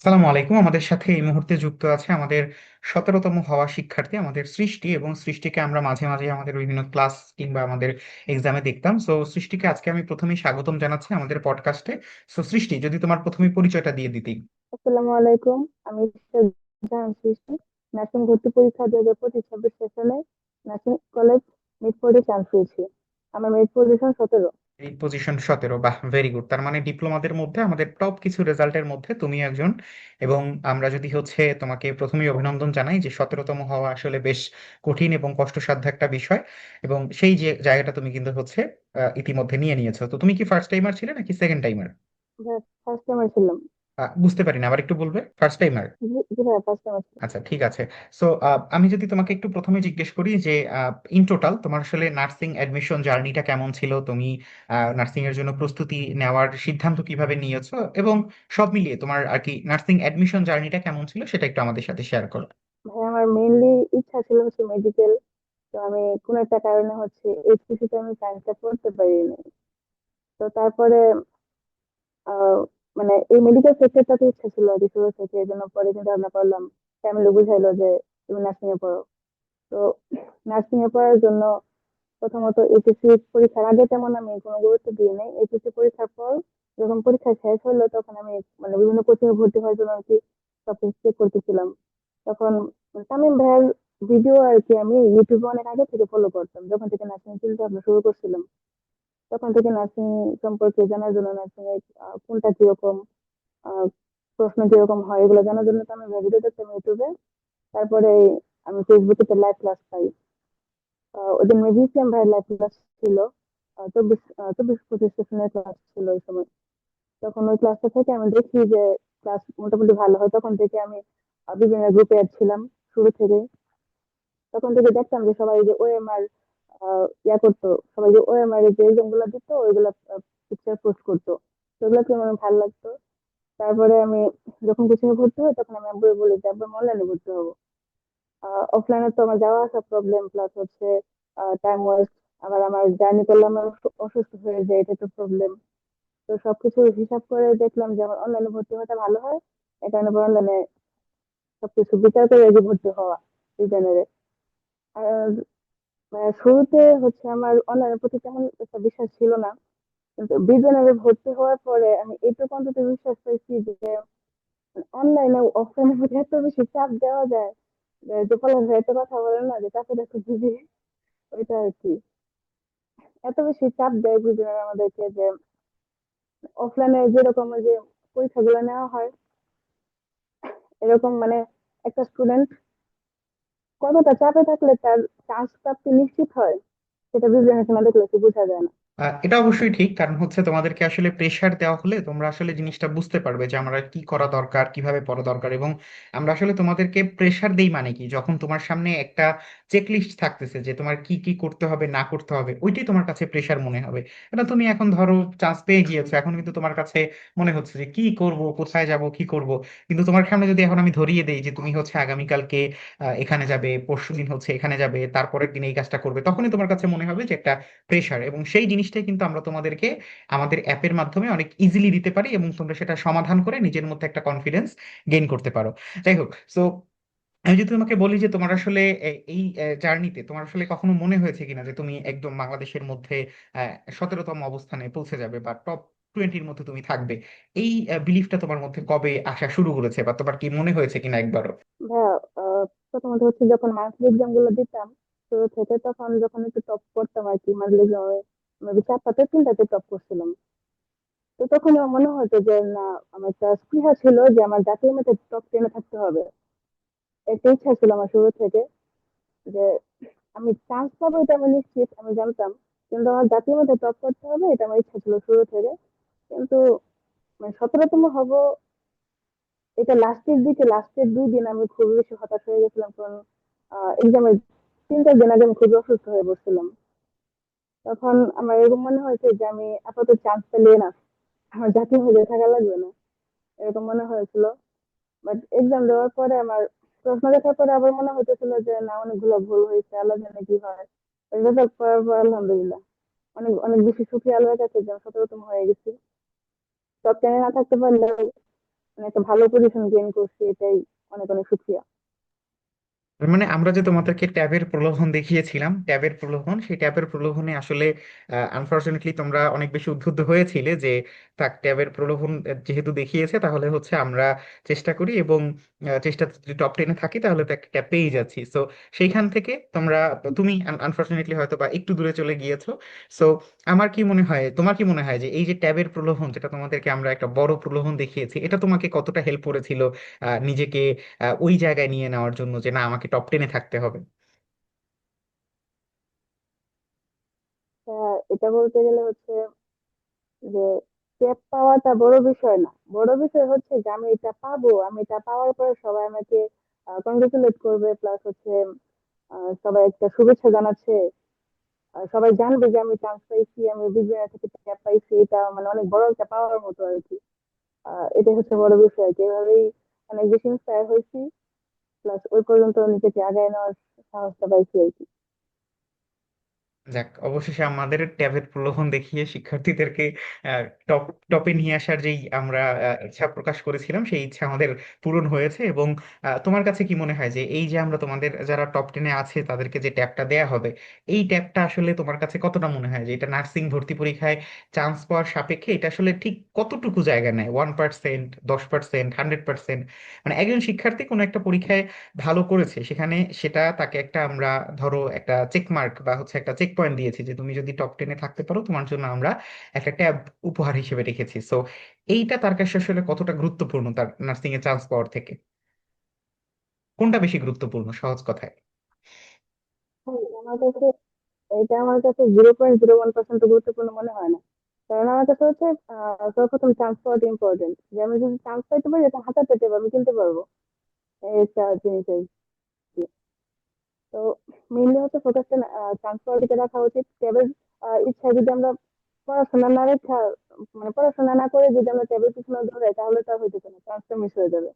সালামু আলাইকুম। আমাদের সাথে এই মুহূর্তে যুক্ত আছে আমাদের 17তম হওয়া শিক্ষার্থী, আমাদের সৃষ্টি। এবং সৃষ্টিকে আমরা মাঝে মাঝে আমাদের বিভিন্ন ক্লাস কিংবা আমাদের এক্সামে দেখতাম। সো সৃষ্টিকে আজকে আমি প্রথমেই স্বাগতম জানাচ্ছি আমাদের পডকাস্টে। সো সৃষ্টি, যদি তোমার প্রথমে পরিচয়টা দিয়ে দিতেই। আসসালামু আলাইকুম। আমি জাহান সৃষ্টি। নার্সিং ভর্তি পরীক্ষা 2025-26 সেশনে নার্সিং কলেজ মিরপুরে চান্স পেয়েছি। আমার মেরিট পজিশন 17। এই পজিশন 17, বাহ, ভেরি গুড। তার মানে ডিপ্লোমাদের মধ্যে আমাদের টপ কিছু রেজাল্টের মধ্যে তুমি একজন। এবং আমরা যদি তোমাকে প্রথমেই অভিনন্দন জানাই যে 17তম হওয়া আসলে বেশ কঠিন এবং কষ্টসাধ্য একটা বিষয়। এবং সেই যে জায়গাটা তুমি কিন্তু ইতিমধ্যে নিয়ে নিয়েছো। তো তুমি কি ফার্স্ট টাইমার ছিলে নাকি সেকেন্ড টাইমার? ফার্স্ট টাইমার ছিলাম। বুঝতে পারিনি, আবার একটু বলবে। First timer? জি জি ভাইয়া, ফার্স্ট টাইমার ছিলাম। আচ্ছা, ঠিক আছে। সো আমি যদি তোমাকে একটু প্রথমে জিজ্ঞেস করি যে ইন টোটাল তোমার আসলে নার্সিং অ্যাডমিশন জার্নিটা কেমন ছিল, তুমি নার্সিং এর জন্য প্রস্তুতি নেওয়ার সিদ্ধান্ত কিভাবে নিয়েছো, এবং সব মিলিয়ে তোমার আর কি নার্সিং অ্যাডমিশন জার্নিটা কেমন ছিল সেটা একটু আমাদের সাথে শেয়ার করো। ভাইয়া, আমার মেইনলি ইচ্ছা ছিল হচ্ছে মেডিকেল। তো আমি কোনো একটা কারণে হচ্ছে এইচপিসিতে আমি সায়েন্সটা পড়তে পারিনি। তো তারপরে আহ মানে এই মেডিকেল সেক্টরটাতে ইচ্ছা ছিল আর কি শুরু থেকে, এই জন্য পরে চিন্তা ভাবনা করলাম। ফ্যামিলি বুঝাইলো যে তুমি নার্সিং এ পড়ো। তো নার্সিং এ পড়ার জন্য প্রথমত এইচএসসি পরীক্ষার আগে তেমন আমি কোনো গুরুত্ব দিই নাই। এইচএসসি পরীক্ষার পর যখন পরীক্ষা শেষ হলো তখন আমি মানে বিভিন্ন কোচিং এ ভর্তি হওয়ার জন্য আর কি সবকিছু চেক করতেছিলাম। তখন তামিম ভাইয়ের ভিডিও আর কি আমি ইউটিউবে অনেক আগে থেকে ফলো করতাম, যখন থেকে নার্সিং চিন্তা ভাবনা শুরু করছিলাম। তখন থেকে নার্সিং সম্পর্কে জানার জন্য, নার্সিং এর কোনটা কিরকম, আহ, প্রশ্ন কিরকম হয় এগুলো জানার জন্য তো আমি ভিডিও দেখতাম ইউটিউবে। তারপরে আমি ফেসবুকে লাইভ ক্লাস পাই। ওদের মেবি ইসলাম ভাইয়ের লাইভ ক্লাস ছিল। 24-25 সেশনের ক্লাস ছিল ওই সময়। তখন ওই ক্লাসটা থেকে আমি দেখি যে ক্লাস মোটামুটি ভালো হয়। তখন থেকে আমি বিভিন্ন গ্রুপে অ্যাড ছিলাম শুরু থেকেই। তখন থেকে দেখতাম যে সবাই যে ওএমআর ইয়া করতো, সবাই যে ওএমআর এর যে এক্সাম গুলো দিত ওইগুলা পিকচার পোস্ট করতো। তো ওগুলো কি আমার ভালো লাগতো। তারপরে আমি যখন কোচিং এ ভর্তি হই তখন আমি আব্বুকে বলি যে আব্বু, অনলাইনে ভর্তি হবো। অফলাইনে তো আমার যাওয়া আসা প্রবলেম, প্লাস হচ্ছে টাইম ওয়েস্ট। আবার আমার জার্নি করলে আমার অসুস্থ হয়ে যায়, এটা তো প্রবলেম। তো সবকিছু হিসাব করে দেখলাম যে আমার অনলাইনে ভর্তি হওয়াটা ভালো হয়। এই কারণে অনলাইনে সবকিছু বিচার করে এই যে ভর্তি হওয়া বিজ্ঞানের। আর শুরুতে হচ্ছে আমার অনলাইনের প্রতি তেমন একটা বিশ্বাস ছিল না, কিন্তু বিজ্ঞানের ভর্তি হওয়ার পরে আমি এইটুকু অন্তত বিশ্বাস পাইছি যে অনলাইনে অফলাইনের প্রতি এত বেশি চাপ দেওয়া যায়। যে ফলে এত কথা বলে না যে চাপে দেখো দিদি, ওইটা আর কি। এত বেশি চাপ দেয় বিজ্ঞানের আমাদেরকে যে অফলাইনে যেরকম ওই যে পরীক্ষাগুলো নেওয়া হয়, এরকম মানে একটা স্টুডেন্ট কতটা চাপে থাকলে তার চান্স প্রাপ্তি নিশ্চিত হয়, সেটা বিজ্ঞানের সময় দেখলে কি বোঝা যায় না। এটা অবশ্যই ঠিক, কারণ তোমাদেরকে আসলে প্রেশার দেওয়া হলে তোমরা আসলে জিনিসটা বুঝতে পারবে যে আমরা কি করা দরকার, কিভাবে পড়া দরকার। এবং আমরা আসলে তোমাদেরকে প্রেশার দেই মানে কি, যখন তোমার সামনে একটা চেকলিস্ট থাকতেছে যে তোমার কি কি করতে হবে না করতে হবে, ওইটাই তোমার কাছে প্রেশার মনে হবে। এটা তুমি এখন ধরো চান্স পেয়ে গিয়েছো, এখন কিন্তু তোমার কাছে মনে হচ্ছে যে কি করব, কোথায় যাব, কি করব। কিন্তু তোমার সামনে যদি এখন আমি ধরিয়ে দেই যে তুমি আগামীকালকে এখানে যাবে, পরশুদিন এখানে যাবে, তারপরের দিন এই কাজটা করবে, তখনই তোমার কাছে মনে হবে যে একটা প্রেশার। এবং সেই জিনিসটাই কিন্তু আমরা তোমাদেরকে আমাদের অ্যাপের মাধ্যমে অনেক ইজিলি দিতে পারি, এবং তোমরা সেটা সমাধান করে নিজের মধ্যে একটা কনফিডেন্স গেইন করতে পারো। যাই হোক, সো আমি যদি তোমাকে বলি যে তোমার আসলে এই জার্নিতে তোমার আসলে কখনো মনে হয়েছে কিনা যে তুমি একদম বাংলাদেশের মধ্যে 17তম অবস্থানে পৌঁছে যাবে বা টপ 20-র মধ্যে তুমি থাকবে, এই বিলিফটা তোমার মধ্যে কবে আসা শুরু করেছে, বা তোমার কি মনে হয়েছে কিনা একবারও? ভাইয়া, প্রথমত হচ্ছে যখন মান্থলি এক্সাম গুলো দিতাম শুরু থেকে, তখন যখন একটু টপ করতাম আর কি মান্থলি এক্সামে, আমি চারটাতে তিনটাতে টপ করছিলাম। তো তখন আমার মনে হতো যে না, আমার একটা স্পৃহা ছিল যে আমার জাতীয় মধ্যে টপ 10-এ থাকতে হবে। একটা ইচ্ছা ছিল আমার শুরু থেকে যে আমি চান্স পাবো, এটা আমি নিশ্চিত, আমি জানতাম। কিন্তু আমার জাতীয় মধ্যে টপ করতে হবে, এটা আমার ইচ্ছা ছিল শুরু থেকে। কিন্তু মানে 17তম হব, এটা লাস্টের দিকে, লাস্টের 2 দিন আমি খুবই বেশি হতাশ হয়ে গেছিলাম। কারণ এক্সামের 3-4 দিন আগে আমি খুবই অসুস্থ হয়ে পড়ছিলাম। তখন আমার এরকম মনে হয়েছে যে আমি আপাতত চান্স পেলে না, আমার জাতীয় হয়ে থাকা লাগবে না, এরকম মনে হয়েছিল। বাট এক্সাম দেওয়ার পরে আমার প্রশ্ন দেখার পরে আবার মনে হইতেছিল যে না, অনেকগুলো ভুল হয়েছে, আল্লাহ জানে কি হয়। রেজাল্ট করার পর আলহামদুলিল্লাহ অনেক অনেক বেশি সুখী আল্লাহর কাছে যে আমি 17তম হয়ে গেছি। টপ 10-এ না থাকতে পারলে মানে একটা ভালো পজিশন গেইন করছি, এটাই অনেক অনেক সুক্রিয়া। তার মানে আমরা যে তোমাদেরকে ট্যাবের প্রলোভন দেখিয়েছিলাম, ট্যাবের প্রলোভন, সেই ট্যাবের প্রলোভনে আসলে আনফরচুনেটলি তোমরা অনেক বেশি উদ্বুদ্ধ হয়েছিলে যে থাক, ট্যাবের প্রলোভন যেহেতু দেখিয়েছে তাহলে হচ্ছে আমরা চেষ্টা করি, এবং চেষ্টা যদি টপ টেনে থাকি তাহলে তো একটা ট্যাব পেয়ে যাচ্ছি। সো সেইখান থেকে তুমি আনফরচুনেটলি হয়তো বা একটু দূরে চলে গিয়েছো। সো আমার কি মনে হয়, তোমার কি মনে হয় যে এই যে ট্যাবের প্রলোভন, যেটা তোমাদেরকে আমরা একটা বড় প্রলোভন দেখিয়েছি, এটা তোমাকে কতটা হেল্প করেছিল নিজেকে ওই জায়গায় নিয়ে নেওয়ার জন্য, যে না আমাকে টপ 10-এ থাকতে হবে? এটা বলতে গেলে হচ্ছে যে ট্যাব পাওয়াটা বড় বিষয় না, বড় বিষয় হচ্ছে যে আমি এটা পাবো, আমি এটা পাওয়ার পরে সবাই আমাকে কংগ্রেচুলেট করবে, প্লাস হচ্ছে সবাই একটা শুভেচ্ছা জানাচ্ছে, সবাই জানবে যে আমি চান্স পাইছি, আমি বিজয় থেকে ট্যাব পাইছি, এটা মানে অনেক বড় একটা পাওয়ার মতো আর কি। এটাই হচ্ছে বড় বিষয় আর কি। এভাবেই অনেক বেশি ইন্সপায়ার হয়েছি, প্লাস ওই পর্যন্ত নিজেকে আগায় নেওয়ার সাহসটা পাইছি আর কি। যাক, অবশেষে আমাদের ট্যাবের প্রলোভন দেখিয়ে শিক্ষার্থীদেরকে টপ টপে নিয়ে আসার যেই আমরা ইচ্ছা প্রকাশ করেছিলাম, সেই ইচ্ছা আমাদের পূরণ হয়েছে। এবং তোমার কাছে কি মনে হয় যে এই যে আমরা তোমাদের যারা টপ 10-এ আছে তাদেরকে যে ট্যাবটা দেয়া হবে, এই ট্যাবটা আসলে তোমার কাছে কতটা মনে হয় যে এটা নার্সিং ভর্তি পরীক্ষায় চান্স পাওয়ার সাপেক্ষে এটা আসলে ঠিক কতটুকু জায়গা নেয়? 1%, 10%, 100%? মানে একজন শিক্ষার্থী কোনো একটা পরীক্ষায় ভালো করেছে, সেখানে সেটা তাকে একটা আমরা ধরো একটা চেক মার্ক বা হচ্ছে একটা চেক পয়েন্ট দিয়েছি যে তুমি যদি টপ 10-এ থাকতে পারো তোমার জন্য আমরা একটা ট্যাব উপহার হিসেবে রেখেছি। সো এইটা তার কাছে আসলে কতটা গুরুত্বপূর্ণ তার নার্সিং এ চান্স পাওয়ার থেকে? কোনটা বেশি গুরুত্বপূর্ণ, সহজ কথায়? হ্যাঁ, আমার কাছে এটা আমার কাছে 0.01% গুরুত্বপূর্ণ মনে হয় না। কারণ আমার কাছে হচ্ছে সর্বপ্রথম চান্স পাওয়াটা ইম্পর্টেন্ট, যে আমি যদি চান্স পাইতে পারি এটা হাতে পেতে আমি কিনতে পারবো, এই একটা জিনিস আর কি। তো মেইনলি হচ্ছে ফোকাসটা চান্স পাওয়ার দিকে রাখা উচিত। ট্যাবের ইচ্ছা যদি আমরা পড়াশোনা না রেখা, মানে পড়াশোনা না করে যদি আমরা ট্যাবের পিছনে ধরে, তাহলে তো আর হইতেছে না, চান্সটা মিস হয়ে যাবে।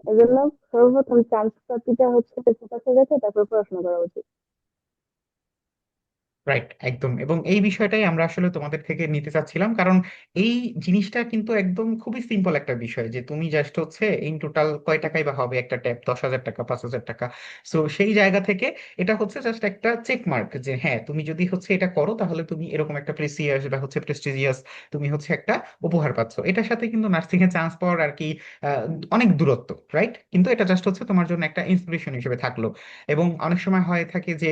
এই জন্য সর্বপ্রথম চান্স প্রাপ্তিটা হচ্ছে ফোকাসে রেখে তারপর পড়াশোনা করা উচিত। রাইট, একদম। এবং এই বিষয়টাই আমরা আসলে তোমাদের থেকে নিতে চাচ্ছিলাম, কারণ এই জিনিসটা কিন্তু একদম খুবই সিম্পল একটা বিষয় যে তুমি জাস্ট হচ্ছে ইন টোটাল কয় টাকাই বা হবে একটা ট্যাব, 10,000 টাকা, 5,000 টাকা। সো সেই জায়গা থেকে এটা হচ্ছে জাস্ট একটা চেক মার্ক যে হ্যাঁ তুমি যদি হচ্ছে এটা করো তাহলে তুমি এরকম একটা প্রেসিয়াস বা হচ্ছে প্রেস্টিজিয়াস, তুমি হচ্ছে একটা উপহার পাচ্ছ। এটার সাথে কিন্তু নার্সিং এ চান্স পাওয়ার আর কি আহ, অনেক দূরত্ব, রাইট? কিন্তু এটা জাস্ট হচ্ছে তোমার জন্য একটা ইন্সপিরেশন হিসেবে থাকলো। এবং অনেক সময় হয়ে থাকে যে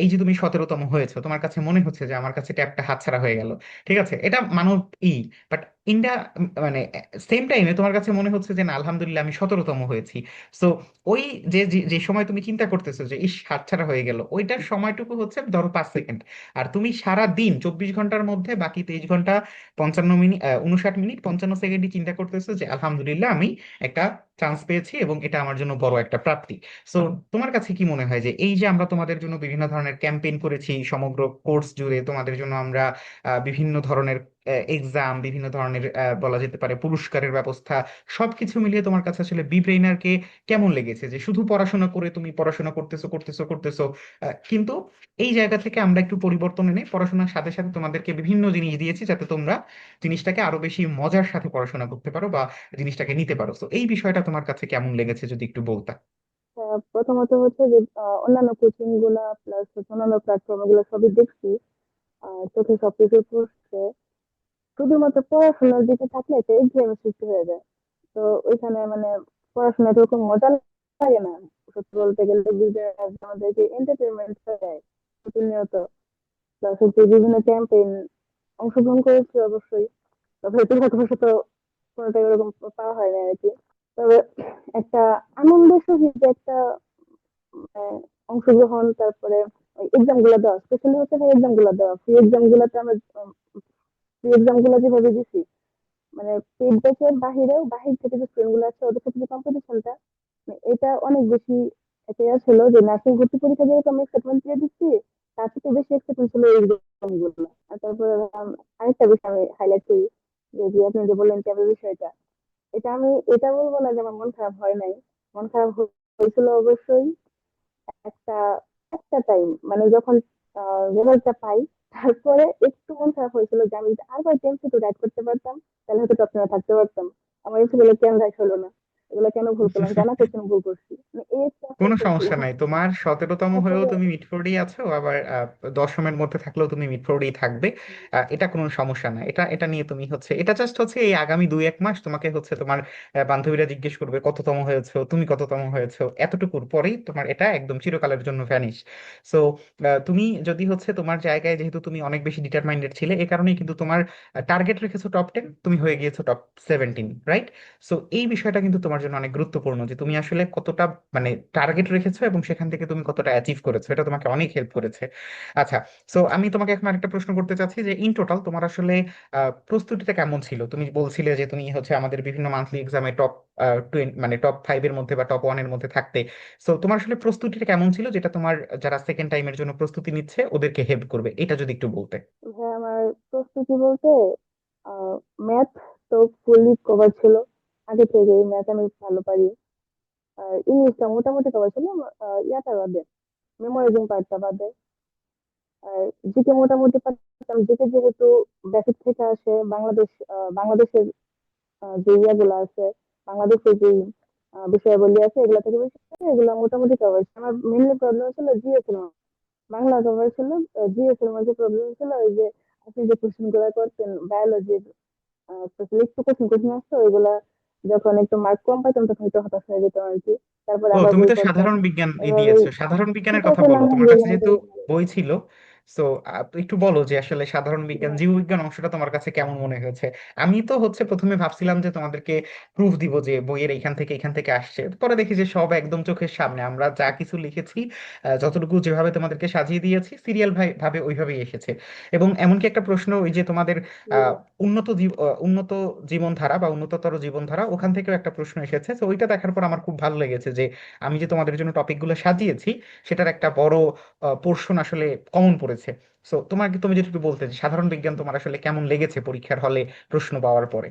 এই যে তুমি 17তম হয়েছো, তোমার কাছে মনে হচ্ছে যে আমার কাছে ট্যাবটা হাতছাড়া হয়ে গেল, ঠিক আছে, এটা মানব ই, বাট ইন্ডিয়া মানে সেম টাইমে তোমার কাছে মনে হচ্ছে যে না আলহামদুলিল্লাহ আমি 17তম হয়েছি। সো ওই যে যে যে সময় তুমি চিন্তা করতেছো যে ইস হাতছাড়া হয়ে গেল, ওইটার সময়টুকু হচ্ছে ধরো 5 সেকেন্ড। আর তুমি সারা দিন 24 ঘন্টার মধ্যে বাকি 23 ঘন্টা 55 মিনিট 59 মিনিট 55 সেকেন্ডই চিন্তা করতেছো যে আলহামদুলিল্লাহ আমি একটা চান্স পেয়েছি এবং এটা আমার জন্য বড় একটা প্রাপ্তি। সো তোমার কাছে কি মনে হয় যে এই যে আমরা তোমাদের জন্য বিভিন্ন ধরনের ক্যাম্পেইন করেছি সমগ্র কোর্স জুড়ে, তোমাদের জন্য আমরা বিভিন্ন ধরনের এক্সাম, বিভিন্ন ধরনের বলা যেতে পারে পুরস্কারের ব্যবস্থা, সবকিছু মিলিয়ে তোমার কাছে আসলে বি ব্রেইনারকে কেমন লেগেছে? যে শুধু পড়াশোনা করে তুমি পড়াশোনা করতেছো করতেছো করতেছো, কিন্তু এই জায়গা থেকে আমরা একটু পরিবর্তন এনে পড়াশোনার সাথে সাথে তোমাদেরকে বিভিন্ন জিনিস দিয়েছি যাতে তোমরা জিনিসটাকে আরো বেশি মজার সাথে পড়াশোনা করতে পারো বা জিনিসটাকে নিতে পারো। তো এই বিষয়টা তোমার কাছে কেমন লেগেছে যদি একটু বলতা। প্রথমত হচ্ছে যে অন্যান্য কোচিং গুলা প্লাস অন্যান্য প্ল্যাটফর্ম গুলো সবই দেখছি, চোখে সবকিছু পড়ছে, শুধুমাত্র পড়াশোনার দিকে থাকলে একটা একঘেয়েমি সৃষ্টি হয়ে যায়। তো ওইখানে মানে পড়াশোনা এরকম মজা লাগে না। সত্যি বলতে গেলে আমাদেরকে এন্টারটেনমেন্ট দেয় প্রতিনিয়ত, প্লাস হচ্ছে বিভিন্ন ক্যাম্পেইন অংশগ্রহণ করেছি অবশ্যই, তবে ব্যক্তিগতবশত কোনোটা এরকম পাওয়া হয় না আর কি। তবে একটা আনন্দের সহিত একটা অংশগ্রহণ, তারপরে এক্সাম গুলা দেওয়া, স্পেশালি হচ্ছে এক্সাম গুলা দেওয়া, ফ্রি এক্সাম গুলাতে আমরা ফ্রি এক্সাম গুলা যেভাবে দিছি, মানে পেড ব্যাচের বাহিরেও বাহির থেকে যে স্টুডেন্ট গুলো আছে ওদের সাথে যে কম্পিটিশনটা, এটা অনেক বেশি একটা ইয়ে ছিল যে নার্সিং ভর্তি পরীক্ষা যেহেতু আমি এক্সাইটমেন্ট দিয়ে দিচ্ছি, তার থেকে বেশি এক্সাইটমেন্ট ছিল এই এক্সাম গুলো। আর তারপরে আরেকটা বিষয় আমি হাইলাইট করি, যে যে আপনি যে বললেন ট্যাবের বিষয়টা, এটা বলবো না যে আমার মন খারাপ হয় নাই, মন খারাপ হয়েছিল অবশ্যই। একটা একটা টাইম মানে যখন রেজাল্টটা পাই, তারপরে একটু মন খারাপ হয়েছিল যে আমি যদি আরবার টেন্সে তো রাইড করতে পারতাম, তাহলে হয়তো টপ টেনে থাকতে পারতাম। আমার ইচ্ছে বলে কেন রাইট হলো না, এগুলো কেন ভুল করলাম, জানা কোশ্চেন ভুল করছি, মানে এই একটা কোনো টেনশন ছিল। সমস্যা নাই, তোমার 17তম হয়েও তারপরে তুমি মিডফোর্ডেই আছো, আবার 10মের মধ্যে থাকলেও তুমি মিডফোর্ডেই থাকবে। এটা কোনো সমস্যা না, এটা নিয়ে তুমি হচ্ছে, এটা জাস্ট হচ্ছে এই আগামী 2-1 মাস তোমাকে হচ্ছে তোমার বান্ধবীরা জিজ্ঞেস করবে কততম হয়েছো, তুমি কততম হয়েছো, এতটুকুর পরেই তোমার এটা একদম চিরকালের জন্য ভ্যানিশ। সো তুমি যদি হচ্ছে তোমার জায়গায়, যেহেতু তুমি অনেক বেশি ডিটারমাইন্ডেড ছিলে, এই কারণেই কিন্তু তোমার টার্গেট রেখেছো টপ 10, তুমি হয়ে গিয়েছো টপ 17, রাইট? সো এই বিষয়টা কিন্তু তোমার জন্য অনেক গুরুত্বপূর্ণ, যে তুমি আসলে কতটা মানে টার্গেট রেখেছো এবং সেখান থেকে তুমি কতটা অ্যাচিভ করেছো, এটা তোমাকে অনেক হেল্প করেছে। আচ্ছা, সো আমি তোমাকে এখন আরেকটা প্রশ্ন করতে চাচ্ছি, যে ইন টোটাল তোমার আসলে প্রস্তুতিটা কেমন ছিল? তুমি বলছিলে যে তুমি হচ্ছে আমাদের বিভিন্ন মান্থলি এক্সামে মানে টপ 5-এর মধ্যে বা টপ 1-এর মধ্যে থাকতে। সো তোমার আসলে প্রস্তুতিটা কেমন ছিল, যেটা তোমার যারা সেকেন্ড টাইমের জন্য প্রস্তুতি নিচ্ছে ওদেরকে হেল্প করবে, এটা যদি একটু বলতে। হ্যাঁ, আমার প্রস্তুতি বলতে ম্যাথ তো ফুললি কভার ছিল আগে থেকে, ম্যাথ আমি ভালো পারি। আর ইংলিশটা মোটামুটি কভার ছিল, ইয়াটা বাদে, মেমোরাইজিং পার্টটা বাদে। আর জিকে মোটামুটি পারতাম, জিকে যেহেতু বেসিক থেকে আসে, বাংলাদেশের যে ইয়াগুলো আছে, বাংলাদেশের যে বিষয়াবলী আছে এগুলা থেকে বেশি করে, এগুলো মোটামুটি কভার। আমার মেইনলি প্রবলেম ছিল জিএস এর মধ্যে। বাংলা কভার ছিল, জিএস এর মধ্যে প্রবলেম ছিল ওই যে আপনি যে কোশ্চেন গুলা করতেন বায়োলজির, স্পেশালি একটু কঠিন কঠিন আসতো ওইগুলা, যখন একটু মার্ক কম পাইতাম তখন একটু হতাশ হয়ে যেতাম আর কি। তারপরে ও, আবার তুমি বই তো পড়তাম সাধারণ বিজ্ঞান এভাবেই দিয়েছো, সাধারণ বিজ্ঞানের কথা প্রিপারেশন বলো, তোমার কাছে যেহেতু আলহামদুলিল্লাহ। বই ছিল। সো একটু বলো যে আসলে সাধারণ বিজ্ঞান, জীববিজ্ঞান অংশটা তোমার কাছে কেমন মনে হয়েছে? আমি তো হচ্ছে প্রথমে ভাবছিলাম যে তোমাদেরকে প্রুফ দিব যে বইয়ের এখান থেকে আসছে, পরে দেখি যে সব একদম চোখের সামনে, আমরা যা কিছু লিখেছি, যতটুকু যেভাবে তোমাদেরকে সাজিয়ে দিয়েছি সিরিয়াল ভাবে ওইভাবেই এসেছে। এবং এমনকি একটা প্রশ্ন, ওই যে তোমাদের আহ, উন্নত জীবনধারা বা উন্নততর জীবনধারা, ওখান থেকেও একটা প্রশ্ন এসেছে। তো ওইটা দেখার পর আমার খুব ভালো লেগেছে যে আমি যে তোমাদের জন্য টপিকগুলো সাজিয়েছি সেটার একটা বড় পোর্শন আসলে কমন পড়েছে। সো তুমি যদি একটু বলতে যে সাধারণ বিজ্ঞান তোমার আসলে কেমন লেগেছে পরীক্ষার হলে প্রশ্ন পাওয়ার পরে।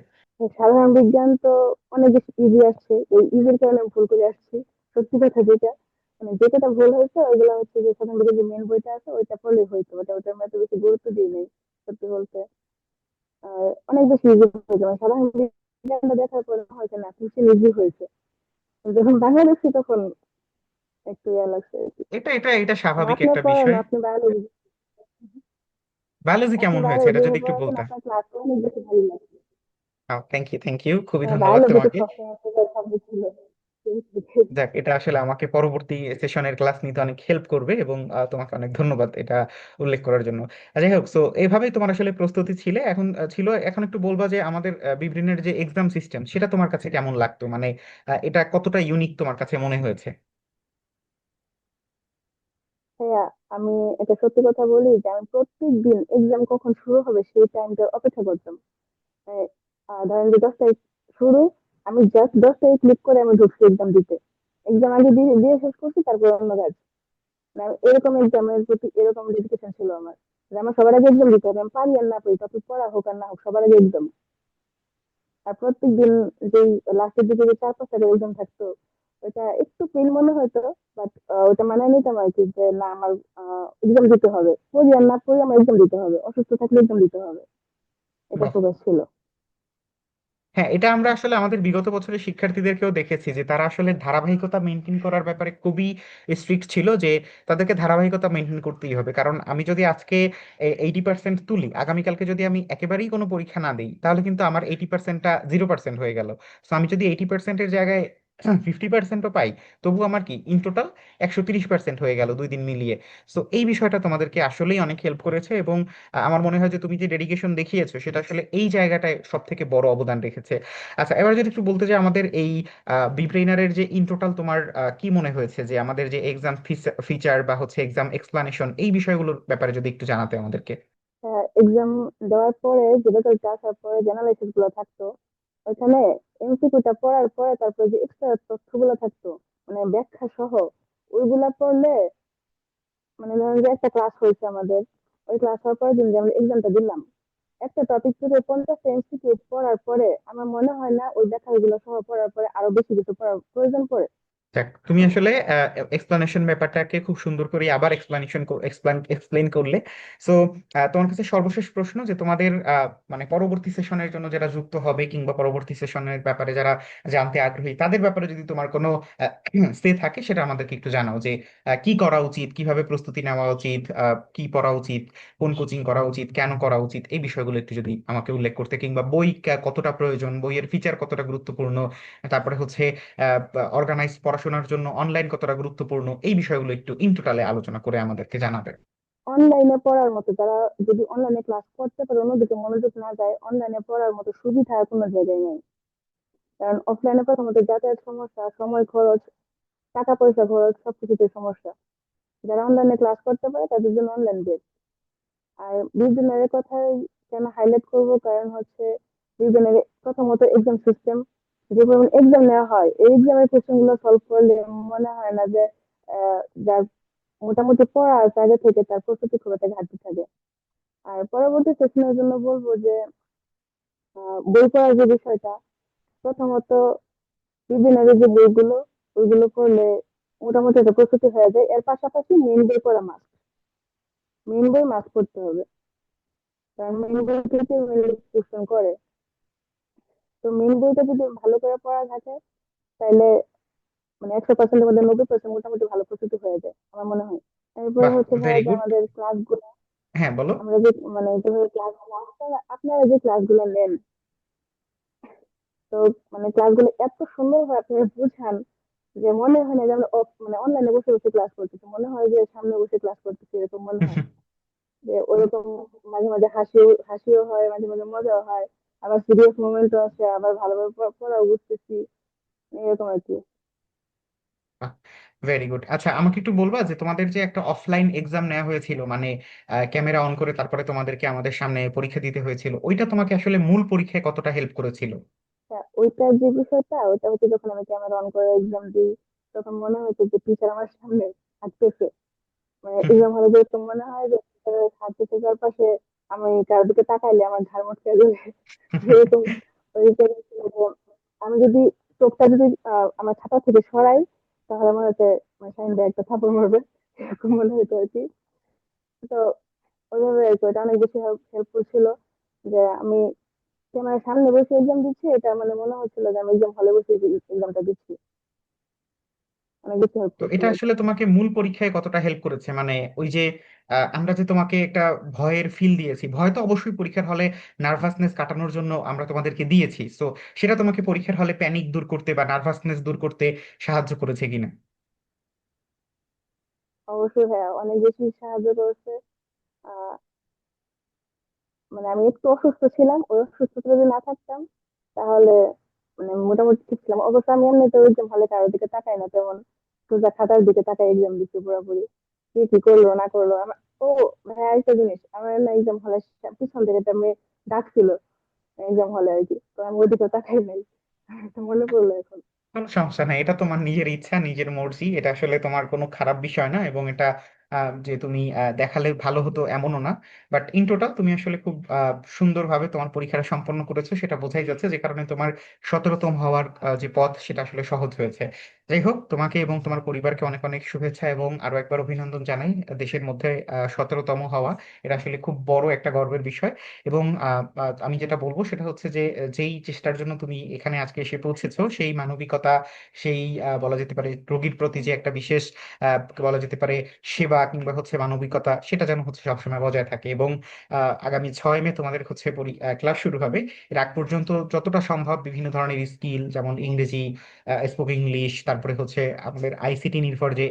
সাধারণ বিজ্ঞান তো অনেক বেশি ইজি আসছে, ওই ইজির কারণে আমি ভুল করে আসছি। সত্যি কথা যেটা, মানে যে কটা ভুল হয়েছে ওইগুলো হচ্ছে যে সাধারণ বিজ্ঞান যে মেন বইটা আছে ওইটা পড়লেই হয়তো, ওটা আমরা এত বেশি গুরুত্ব দিই নাই সত্যি বলতে। আর অনেক বেশি ইজি হয়েছে, মানে সাধারণ বিজ্ঞানটা দেখার পরে হয়তো না খুশি ইজি হয়েছে, যখন বাংলাদেশি তখন একটু ইয়া লাগছে আর কি। এটা মানে স্বাভাবিক আপনার একটা পড়ান, বিষয়। আপনি বায়োলজি, বায়োলজি আপনি কেমন হয়েছে এটা বায়োলজি যদি একটু পড়েন, বলতে। আপনার ক্লাস অনেক বেশি ভালো লাগছে। থ্যাংক ইউ, খুবই হ্যাঁ, ধন্যবাদ বায়োলজি তো তোমাকে। সবসময় ফেভারিট সাবজেক্ট ছিল। যাক, এটা আসলে আমাকে পরবর্তী সেশনের ক্লাস নিতে অনেক হেল্প করবে, এবং তোমাকে অনেক ধন্যবাদ এটা উল্লেখ করার জন্য। যাই হোক, সো এইভাবেই তোমার আসলে প্রস্তুতি ছিল। এখন একটু বলবা যে আমাদের বিবৃনের যে এক্সাম সিস্টেম সেটা তোমার কাছে কেমন লাগতো, মানে এটা কতটা ইউনিক তোমার কাছে মনে হয়েছে? হ্যাঁ, আমি একটা সত্যি কথা বলি যে আমি প্রত্যেক দিন এক্সাম কখন শুরু হবে সেই টাইমটা অপেক্ষা করতাম। মানে, ধরেন যে 10 তারিখ শুরু, আমি জাস্ট 10 তারিখ ক্লিক করে আমি ঢুকছি এক্সাম দিতে। এক্সাম আগে দিয়ে দিয়ে শেষ করছি, তারপর অন্য কাজ। মানে এরকম এক্সামের প্রতি এরকম ডেডিকেশন ছিল আমার, যে আমার সবার আগে এক্সাম দিতে হবে, আমি পারি আর না পারি, টপিক পড়া হোক আর না হোক সবার আগে এক্সাম। আর প্রত্যেক দিন যেই লাস্টের দিকে যে 4-5টা এক্সাম থাকতো, ওটা একটু পেন মনে হতো, বাট ওটা মানায় নিতাম আর কি, যে না আমার এক্সাম দিতে হবে, পড়ি আর না পড়ি আমার এক্সাম দিতে হবে, অসুস্থ থাকলে এক্সাম দিতে হবে, এটা ফোকাস ছিল। হ্যাঁ, এটা আমরা আসলে আমাদের বিগত বছরের শিক্ষার্থীদেরকেও দেখেছি যে তারা আসলে ধারাবাহিকতা মেনটেন করার ব্যাপারে খুবই স্ট্রিক্ট ছিল, যে তাদেরকে ধারাবাহিকতা মেনটেন করতেই হবে। কারণ আমি যদি আজকে 80% তুলি, আগামীকালকে যদি আমি একেবারেই কোনো পরীক্ষা না দিই, তাহলে কিন্তু আমার 80%টা 0% হয়ে গেল। তো আমি যদি 80%-এর জায়গায় 50%ও পাই, তবু আমার কি ইন টোটাল 130% হয়ে গেল 2 দিন মিলিয়ে। সো এই বিষয়টা তোমাদেরকে আসলেই অনেক হেল্প করেছে, এবং আমার মনে হয় যে তুমি যে ডেডিকেশন দেখিয়েছো সেটা আসলে এই জায়গাটায় সব থেকে বড় অবদান রেখেছে। আচ্ছা, এবার যদি একটু বলতে যে আমাদের এই বিব্রেইনারের যে ইন টোটাল তোমার কি মনে হয়েছে, যে আমাদের যে এক্সাম ফিচার বা হচ্ছে এক্সাম এক্সপ্লানেশন, এই বিষয়গুলোর ব্যাপারে যদি একটু জানাতে আমাদেরকে। এক্সাম দেওয়ার পরে যে রেজাল্টটা আসার পরে যে অ্যানালাইসিস গুলো থাকতো, ওইখানে এমসিকিউটা পড়ার পরে তারপরে যে এক্সট্রা তথ্যগুলো থাকতো, মানে ব্যাখ্যা সহ, ওইগুলা পড়লে, মানে ধরেন যে একটা ক্লাস হয়েছে আমাদের, ওই ক্লাস হওয়ার পরে দিন যে আমরা এক্সামটা দিলাম, একটা টপিক থেকে 50টা এমসিকিউ পড়ার পরে আমার মনে হয় না ওই ব্যাখ্যাগুলো সহ পড়ার পরে আরো বেশি কিছু পড়ার প্রয়োজন পড়ে। যাক, তুমি আসলে এক্সপ্লানেশন ব্যাপারটাকে খুব সুন্দর করে আবার এক্সপ্লেন করলে। সো তোমার কাছে সর্বশেষ প্রশ্ন যে তোমাদের মানে পরবর্তী সেশনের জন্য যারা যুক্ত হবে কিংবা পরবর্তী সেশনের ব্যাপারে যারা জানতে আগ্রহী, তাদের ব্যাপারে যদি তোমার কোনো সে থাকে সেটা আমাদেরকে একটু জানাও যে কি করা উচিত, কিভাবে প্রস্তুতি নেওয়া উচিত, কি পড়া উচিত, কোন কোচিং করা উচিত, কেন করা উচিত, এই বিষয়গুলো একটু যদি আমাকে উল্লেখ করতে, কিংবা বই কতটা প্রয়োজন, বইয়ের ফিচার কতটা গুরুত্বপূর্ণ, তারপরে হচ্ছে অর্গানাইজ পড়াশোনার জন্য অনলাইন কতটা গুরুত্বপূর্ণ, এই বিষয়গুলো একটু ইন টোটালে আলোচনা করে আমাদেরকে জানাবে। অনলাইনে পড়ার মতো, তারা যদি অনলাইনে ক্লাস করতে পারে, অন্যদিকে মনোযোগ না যায়, অনলাইনে পড়ার মতো সুবিধা আর কোনো জায়গায় নেই। কারণ অফলাইনে প্রথমত যাতায়াত সমস্যা, সময় খরচ, টাকা পয়সা খরচ, সবকিছুতে সমস্যা। যারা অনলাইনে ক্লাস করতে পারে তাদের জন্য অনলাইন বেস্ট। আর বিজ্ঞানের কথাই কেন হাইলাইট করব, কারণ হচ্ছে বিজ্ঞানের প্রথমত এক্সাম সিস্টেম, যে পরিমাণ এক্সাম নেওয়া হয়, এই এক্সামের কোশ্চেন গুলো সলভ করলে মনে হয় না যে যার মোটামুটি পড়া আছে আগে থেকে তার প্রস্তুতি খুব একটা ঘাটতি থাকে। আর পরবর্তী সেশনের জন্য বলবো যে বই পড়ার যে বিষয়টা, প্রথমত বিজ্ঞানের যে বইগুলো, ওইগুলো পড়লে মোটামুটি একটা প্রস্তুতি হয়ে যায়। এর পাশাপাশি মেন বই পড়া মাস্ট, মেন বই মাস্ট পড়তে হবে, কারণ মেন বই থেকে কোশ্চেন করে। তো মেন বইটা যদি ভালো করে পড়া থাকে, তাহলে মানে 100%-এর মধ্যে 90% মোটামুটি ভালো প্রস্তুতি হয়ে যায় আমার মনে হয়। এরপরে বাহ, হচ্ছে ভাইয়া ভেরি যে গুড। আমাদের ক্লাসগুলো, হ্যাঁ, বলো। আমরা যে মানে যেভাবে ক্লাস, আপনারা যে ক্লাসগুলো নেন, তো মানে ক্লাসগুলো এত সুন্দরভাবে আপনারা বুঝান যে মনে হয় না যে আমরা মানে অনলাইনে বসে বসে ক্লাস করতেছি, মনে হয় যে সামনে বসে ক্লাস করতেছি, এরকম মনে হয়। যে ওরকম মাঝে মাঝে হাসিও হয়, মাঝে মাঝে মজাও হয়, আবার সিরিয়াস মোমেন্টও আছে, আবার ভালোভাবে পড়াও বুঝতেছি, এরকম আর কি। Very good. আচ্ছা, আমাকে একটু বলবা যে তোমাদের যে একটা অফলাইন এক্সাম নেওয়া হয়েছিল, মানে ক্যামেরা অন করে তারপরে তোমাদেরকে আমাদের সামনে পরীক্ষা দিতে হয়েছিল, ওইটা তোমাকে আসলে মূল পরীক্ষায় কতটা হেল্প করেছিল? ওইটার যে বিষয়টা, ওইটা হচ্ছে যখন আমি ক্যামেরা অন করে এক্সাম দিই, তখন মনে হচ্ছে যে টিচার আমার সামনে থাকতেছে। মানে এক্সাম হলে যেরকম মনে হয় যে teacher থাকতেছে চারপাশে, আমি কারোর দিকে তাকাইলে আমার ঘাড় মটকে যাবে, এরকম। ওই যে আমি যদি চোখটা যদি আমার ছাতা থেকে সরাই, তাহলে মনে হচ্ছে মানে শাহিন ভাই একটা থাপড় মারবে, এরকম মনে হতো আর কি। তো ওইভাবে আর কি, ওটা অনেক বেশি হেল্পফুল ছিল যে আমি ক্যামেরার সামনে বসে এক্সাম দিচ্ছি, এটা মানে মনে হচ্ছিল যে আমি এক্সাম হলে বসে এক্সামটা দিচ্ছি। অনেক বেশি তো হেল্পফুল ছিল এটা এটা। আসলে তোমাকে মূল পরীক্ষায় কতটা হেল্প করেছে, মানে ওই যে আমরা যে তোমাকে একটা ভয়ের ফিল দিয়েছি, ভয় তো অবশ্যই পরীক্ষার হলে নার্ভাসনেস কাটানোর জন্য আমরা তোমাদেরকে দিয়েছি, তো সেটা তোমাকে পরীক্ষার হলে প্যানিক দূর করতে বা নার্ভাসনেস দূর করতে সাহায্য করেছে কিনা? অবশ্যই হ্যাঁ, অনেক বেশি সাহায্য করেছে। আহ মানে আমি একটু অসুস্থ ছিলাম, ওই অসুস্থতা যদি না থাকতাম, তাহলে মানে মোটামুটি ঠিক ছিলাম। অবশ্য আমি এমনিতে এক্সাম হলে কারোর দিকে তাকাই না তেমন, সোজা খাতার দিকে তাকাই এক্সাম দিচ্ছি পুরোপুরি, কি কি করলো না করলো আমার। ও হ্যাঁ, একটা জিনিস, আমার না এক্সাম হলে পিছন থেকে একটা মেয়ে ডাকছিল এক্সাম হলে আর কি, তো আমি ওইদিকে তাকাই নাই। তো মনে পড়লো এখন। কোনো সমস্যা নাই, এটা তোমার নিজের ইচ্ছা, নিজের মর্জি, এটা আসলে তোমার কোনো খারাপ বিষয় না, এবং এটা যে তুমি দেখালে ভালো হতো এমনও না। বাট ইন টোটাল তুমি আসলে খুব সুন্দরভাবে তোমার পরীক্ষাটা সম্পন্ন করেছো, সেটা বোঝাই যাচ্ছে, যে কারণে তোমার 17তম হওয়ার যে পথ সেটা আসলে সহজ হয়েছে। যাই হোক, তোমাকে এবং তোমার পরিবারকে অনেক অনেক শুভেচ্ছা এবং আরো একবার অভিনন্দন জানাই। দেশের মধ্যে 17তম হওয়া, এটা আসলে খুব বড় একটা গর্বের বিষয়। এবং আমি যেটা বলবো সেটা হচ্ছে যে যেই চেষ্টার জন্য তুমি এখানে আজকে এসে পৌঁছেছো, সেই মানবিকতা, সেই বলা যেতে পারে রোগীর প্রতি যে একটা বিশেষ বলা যেতে পারে সেবা কিংবা হচ্ছে মানবিকতা, সেটা যেন হচ্ছে সবসময় বজায় থাকে। এবং আগামী 6 মে তোমাদের হচ্ছে ক্লাস শুরু হবে। এর আগ পর্যন্ত যতটা সম্ভব বিভিন্ন ধরনের স্কিল, যেমন ইংরেজি, স্পোকেন ইংলিশ, তারপরে হচ্ছে আমাদের আইসিটি নির্ভর যে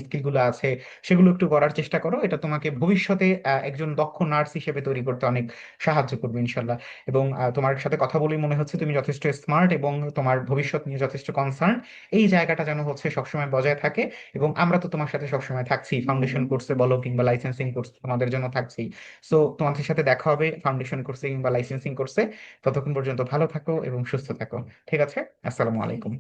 স্কিলগুলো আছে, সেগুলো একটু করার চেষ্টা করো। এটা তোমাকে ভবিষ্যতে একজন দক্ষ নার্স হিসেবে তৈরি করতে অনেক সাহায্য করবে ইনশাল্লাহ। এবং তোমার সাথে কথা বলেই মনে হচ্ছে তুমি যথেষ্ট স্মার্ট এবং তোমার ভবিষ্যৎ নিয়ে যথেষ্ট কনসার্ন। এই জায়গাটা যেন হচ্ছে সবসময় বজায় থাকে। এবং আমরা তো তোমার সাথে সবসময় থাকছি, ফাউন্ডেশন কোর্সে বলো কিংবা লাইসেন্সিং কোর্স তোমাদের জন্য থাকছি। সো তোমাদের সাথে দেখা হবে ফাউন্ডেশন কোর্সে কিংবা লাইসেন্সিং কোর্সে। ততক্ষণ পর্যন্ত ভালো থাকো এবং সুস্থ থাকো। ঠিক আছে? আসসালামু আলাইকুম।